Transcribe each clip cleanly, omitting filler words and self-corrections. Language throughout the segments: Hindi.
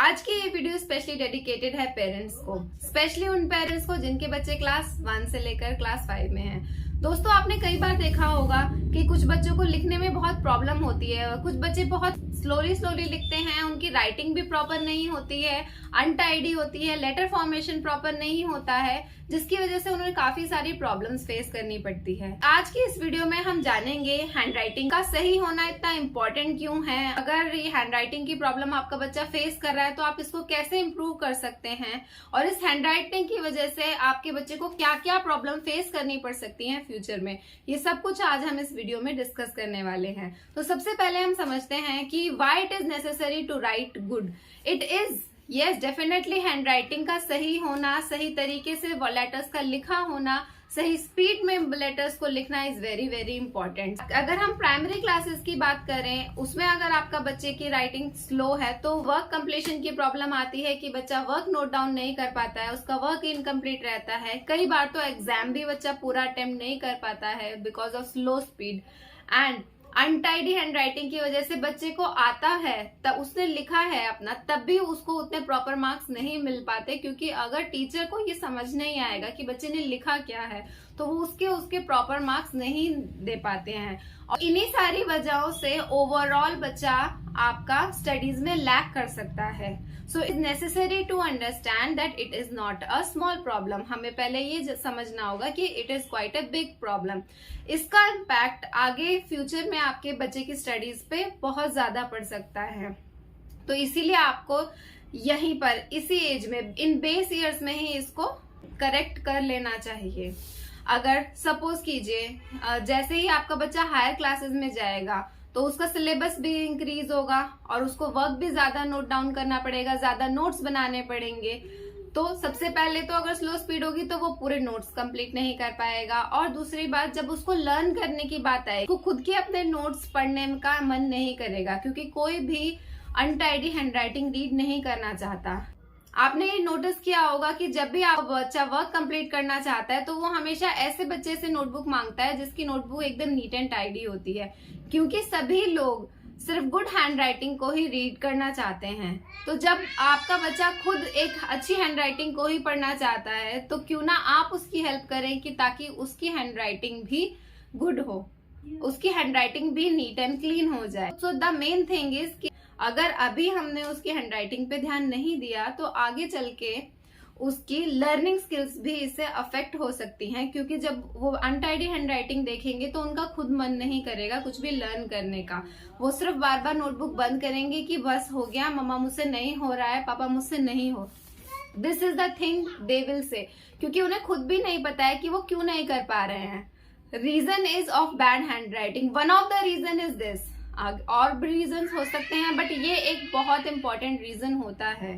आज की ये वीडियो स्पेशली डेडिकेटेड है पेरेंट्स को, स्पेशली उन पेरेंट्स को जिनके बच्चे क्लास 1 से लेकर क्लास 5 में हैं। दोस्तों, आपने कई बार देखा होगा कि कुछ बच्चों को लिखने में बहुत प्रॉब्लम होती है, कुछ बच्चे बहुत स्लोली लिखते हैं, उनकी राइटिंग भी प्रॉपर नहीं होती है, अनटाइडी होती है, लेटर फॉर्मेशन प्रॉपर नहीं होता है, जिसकी वजह से उन्हें काफी सारी प्रॉब्लम्स फेस करनी पड़ती है। आज की इस वीडियो में हम जानेंगे हैंडराइटिंग का सही होना इतना इम्पोर्टेंट क्यों है। अगर ये हैंडराइटिंग की प्रॉब्लम आपका बच्चा फेस कर रहा है तो आप इसको कैसे इम्प्रूव कर सकते हैं, और इस हैंडराइटिंग की वजह से आपके बच्चे को क्या क्या प्रॉब्लम फेस करनी पड़ सकती है फ्यूचर में, ये सब कुछ आज हम इस वीडियो में डिस्कस करने वाले हैं। तो सबसे पहले हम समझते हैं कि why it is necessary to write good. It is yes definitely handwriting का सही होना, सही तरीके से लेटर्स का लिखा होना, सही स्पीड में लेटर्स को लिखना इज वेरी वेरी इंपॉर्टेंट। अगर हम प्राइमरी क्लासेस की बात करें, उसमें अगर आपका बच्चे की राइटिंग स्लो है तो वर्क कंप्लीशन की प्रॉब्लम आती है कि बच्चा वर्क नोट डाउन नहीं कर पाता है, उसका वर्क इनकम्प्लीट रहता है। कई बार तो एग्जाम भी बच्चा पूरा अटेम्प्ट नहीं कर पाता है because of slow speed. And untidy handwriting की वजह से बच्चे को आता है, तब उसने लिखा है अपना, तब भी उसको उतने प्रॉपर मार्क्स नहीं मिल पाते, क्योंकि अगर टीचर को ये समझ नहीं आएगा कि बच्चे ने लिखा क्या है तो वो उसके प्रॉपर मार्क्स नहीं दे पाते हैं। और इन्हीं सारी वजहों से ओवरऑल बच्चा आपका स्टडीज में लैक कर सकता है। So it's necessary to understand that it is not a small problem. हमें पहले ये समझना होगा कि it is quite a big problem. इसका इम्पैक्ट आगे फ्यूचर में आपके बच्चे की स्टडीज पे बहुत ज्यादा पड़ सकता है। तो इसीलिए आपको यहीं पर इसी एज में, इन बेस ईयर्स में ही इसको करेक्ट कर लेना चाहिए। अगर सपोज कीजिए जैसे ही आपका बच्चा हायर क्लासेस में जाएगा तो उसका सिलेबस भी इंक्रीज होगा और उसको वर्क भी ज्यादा नोट डाउन करना पड़ेगा, ज्यादा नोट्स बनाने पड़ेंगे। तो सबसे पहले तो अगर स्लो स्पीड होगी तो वो पूरे नोट्स कंप्लीट नहीं कर पाएगा, और दूसरी बात, जब उसको लर्न करने की बात आए तो खुद के अपने नोट्स पढ़ने का मन नहीं करेगा, क्योंकि कोई भी अनटाइडी हैंडराइटिंग रीड नहीं करना चाहता। आपने ये नोटिस किया होगा कि जब भी आप बच्चा वर्क कंप्लीट करना चाहता है तो वो हमेशा ऐसे बच्चे से नोटबुक मांगता है जिसकी नोटबुक एकदम नीट एंड टाइडी होती है, क्योंकि सभी लोग सिर्फ गुड हैंडराइटिंग को ही रीड करना चाहते हैं। तो जब आपका बच्चा खुद एक अच्छी हैंडराइटिंग को ही पढ़ना चाहता है तो क्यों ना आप उसकी हेल्प करें कि ताकि उसकी हैंडराइटिंग भी गुड हो, उसकी हैंडराइटिंग भी नीट एंड क्लीन हो जाए। So the main thing is कि अगर अभी हमने उसकी हैंडराइटिंग पे ध्यान नहीं दिया तो आगे चल के उसकी लर्निंग स्किल्स भी इससे अफेक्ट हो सकती हैं, क्योंकि जब वो अनटाइडी हैंडराइटिंग देखेंगे तो उनका खुद मन नहीं करेगा कुछ भी लर्न करने का। वो सिर्फ बार बार नोटबुक बंद करेंगे कि बस हो गया, मम्मा मुझसे नहीं हो रहा है, पापा मुझसे नहीं हो। This is the thing they will say, क्योंकि उन्हें खुद भी नहीं पता है कि वो क्यों नहीं कर पा रहे हैं। Reason is of bad handwriting, one of the reason is this. और भी रीजन हो सकते हैं, बट ये एक बहुत इंपॉर्टेंट रीजन होता है।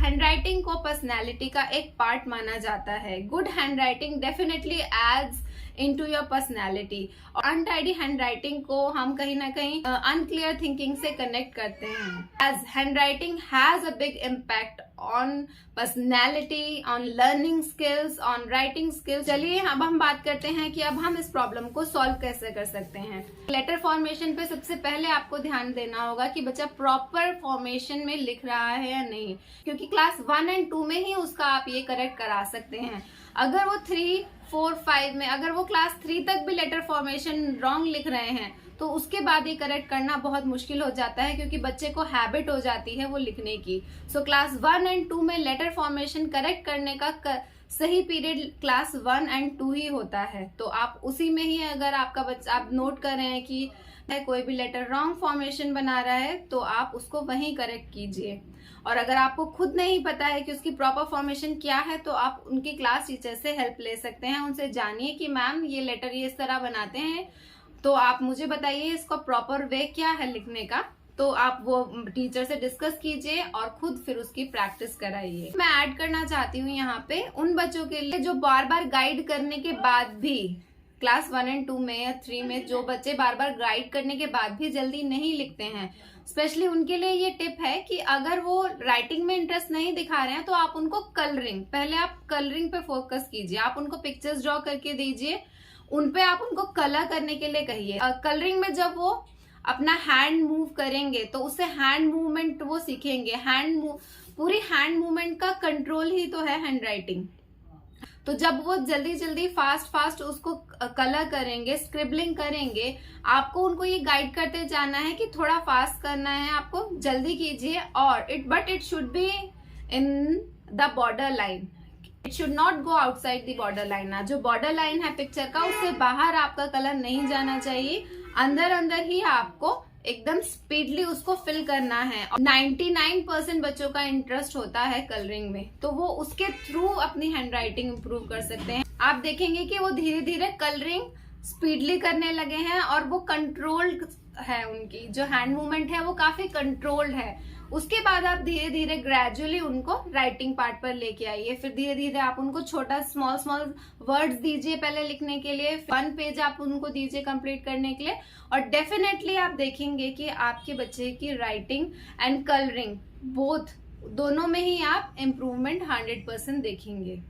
हैंडराइटिंग को पर्सनैलिटी का एक पार्ट माना जाता है। Good handwriting definitely adds into your personality. और अनटाइडी हैंडराइटिंग को हम कहीं ना कहीं अनक्लियर थिंकिंग से कनेक्ट करते हैं। As handwriting has a big impact on personality, on learning skills, on writing skills. चलिए अब हम बात करते हैं कि अब हम इस प्रॉब्लम को सॉल्व कैसे कर सकते हैं। लेटर फॉर्मेशन पे सबसे पहले आपको ध्यान देना होगा कि बच्चा प्रॉपर फॉर्मेशन में लिख रहा है या नहीं, क्योंकि क्लास 1 और 2 में ही उसका आप ये करेक्ट करा सकते हैं। अगर वो 3, 4, 5 में, अगर वो क्लास 3 तक भी लेटर फॉर्मेशन रॉन्ग लिख रहे हैं तो उसके बाद ये करेक्ट करना बहुत मुश्किल हो जाता है, क्योंकि बच्चे को हैबिट हो जाती है वो लिखने की। सो क्लास 1 और 2 में लेटर फॉर्मेशन करेक्ट करने का सही पीरियड क्लास 1 और 2 ही होता है। तो आप उसी में ही, अगर आपका बच्चा, आप नोट कर रहे हैं कि कोई भी लेटर रॉन्ग फॉर्मेशन बना रहा है तो आप उसको वहीं करेक्ट कीजिए। और अगर आपको खुद नहीं पता है कि उसकी प्रॉपर फॉर्मेशन क्या है तो आप उनकी क्लास टीचर से हेल्प ले सकते हैं। उनसे जानिए कि मैम ये लेटर ये इस तरह बनाते हैं, तो आप मुझे बताइए इसका प्रॉपर वे क्या है लिखने का। तो आप वो टीचर से डिस्कस कीजिए और खुद फिर उसकी प्रैक्टिस कराइए। मैं ऐड करना चाहती हूँ यहाँ पे उन बच्चों के लिए जो बार बार गाइड करने के बाद भी, क्लास 1 और 2 में या 3 में जो बच्चे बार बार गाइड करने के बाद भी जल्दी नहीं लिखते हैं, स्पेशली उनके लिए ये टिप है कि अगर वो राइटिंग में इंटरेस्ट नहीं दिखा रहे हैं तो आप उनको कलरिंग, पहले आप कलरिंग पे फोकस कीजिए। आप उनको पिक्चर्स ड्रॉ करके दीजिए, उनपे आप उनको कलर करने के लिए कहिए। कलरिंग में जब वो अपना हैंड मूव करेंगे तो उससे हैंड मूवमेंट वो सीखेंगे। हैंड पूरी हैंड मूवमेंट का कंट्रोल ही तो है हैंड राइटिंग। तो जब वो जल्दी जल्दी फास्ट उसको कलर करेंगे, स्क्रिबलिंग करेंगे, आपको उनको ये गाइड करते जाना है कि थोड़ा फास्ट करना है, आपको जल्दी कीजिए, और it should be in the border line, it should not go outside the border line. ना जो बॉर्डर लाइन है पिक्चर का, उससे बाहर आपका कलर नहीं जाना चाहिए, अंदर अंदर ही आपको एकदम स्पीडली उसको फिल करना है। 99% बच्चों का इंटरेस्ट होता है कलरिंग में, तो वो उसके थ्रू अपनी हैंड राइटिंग इम्प्रूव कर सकते हैं। आप देखेंगे कि वो धीरे धीरे कलरिंग स्पीडली करने लगे हैं, और वो कंट्रोल्ड है, उनकी जो हैंड मूवमेंट है वो काफी कंट्रोल्ड है। उसके बाद आप धीरे धीरे ग्रेजुअली उनको राइटिंग पार्ट पर लेके आइए, फिर धीरे धीरे आप उनको छोटा स्मॉल वर्ड्स दीजिए पहले लिखने के लिए, 1 पेज आप उनको दीजिए कंप्लीट करने के लिए, और डेफिनेटली आप देखेंगे कि आपके बच्चे की राइटिंग एंड कलरिंग दोनों में ही आप इम्प्रूवमेंट 100% देखेंगे।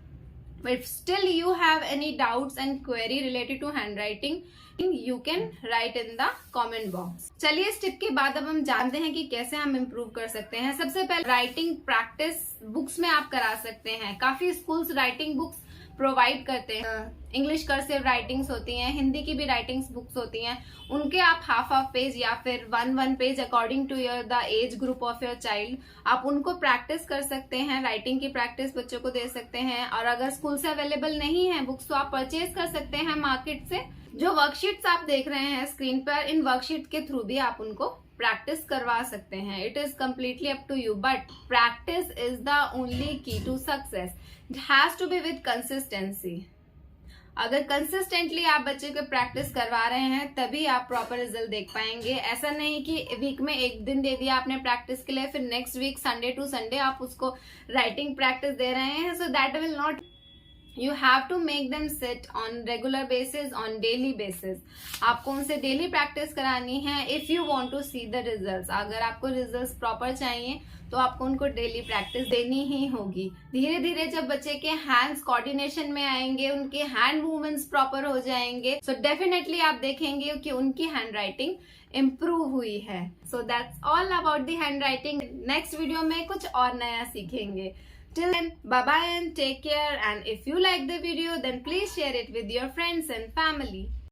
But if still you have any doubts and query related to handwriting, you can write in the comment box. चलिए इस टिप के बाद अब हम जानते हैं कि कैसे हम इम्प्रूव कर सकते हैं। सबसे पहले राइटिंग प्रैक्टिस बुक्स में आप करा सकते हैं। काफी स्कूल्स राइटिंग बुक्स प्रोवाइड करते हैं। इंग्लिश कर्सिव राइटिंग्स होती हैं, हिंदी की भी राइटिंग्स बुक्स होती हैं, उनके आप हाफ पेज या फिर 1 page according to your the age group of your child, आप उनको प्रैक्टिस कर सकते हैं। राइटिंग की प्रैक्टिस बच्चों को दे सकते हैं। और अगर स्कूल से अवेलेबल नहीं है बुक्स, तो आप परचेज कर सकते हैं मार्केट से। जो वर्कशीट्स आप देख रहे हैं स्क्रीन पर, इन वर्कशीट के थ्रू भी आप उनको प्रैक्टिस करवा सकते हैं। It is completely up to you, but practice is the only key to success. It has to be with consistency. अगर कंसिस्टेंटली आप बच्चे को प्रैक्टिस करवा रहे हैं तभी आप प्रॉपर रिजल्ट देख पाएंगे। ऐसा नहीं कि वीक में 1 दिन दे दिया आपने प्रैक्टिस के लिए, फिर next week Sunday to Sunday आप उसको राइटिंग प्रैक्टिस दे रहे हैं, so that will not. You have to make them sit on regular basis, on daily basis. आपको उनसे डेली प्रैक्टिस करानी है if you want to see the results. अगर आपको रिजल्ट्स प्रॉपर चाहिए तो आपको उनको डेली प्रैक्टिस देनी ही होगी। धीरे धीरे जब बच्चे के हैंड्स कोऑर्डिनेशन में आएंगे, उनके हैंड मूवमेंट्स प्रॉपर हो जाएंगे, सो डेफिनेटली आप देखेंगे कि उनकी हैंड राइटिंग इम्प्रूव हुई है। So that's all about the hand writing. Next video में कुछ और नया सीखेंगे। Till then, bye bye and take care, and if you like the video then please share it with your friends and family.